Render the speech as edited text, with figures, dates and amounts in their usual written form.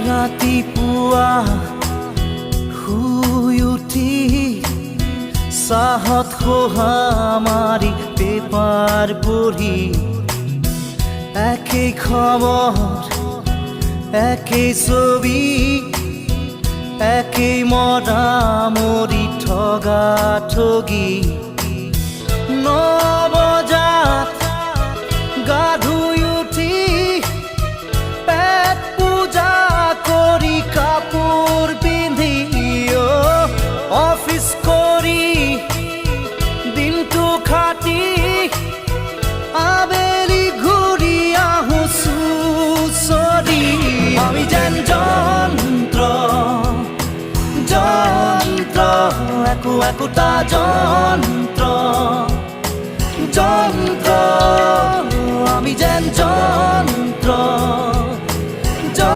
ৰাতিপুৱা শুই উঠি চাহত খোহা মাৰি পেপাৰ পঢ়ি একেই খবৰ একেই ছবি একেই মৰামৰি ঠগা ঠগি 9 বজাত গা ধুই উঠি পেট পূজা কৰি কাপোৰ পিন্ধি অফিচ কৰি দিনটো খাটি আবেলি ঘূৰি আহো চুচৰি আমি যেন যন্ত্ৰ যন্ত্ৰ একোটা যন্ত্ৰ যন্ত্ৰ আমি যেন যন্ত্ৰ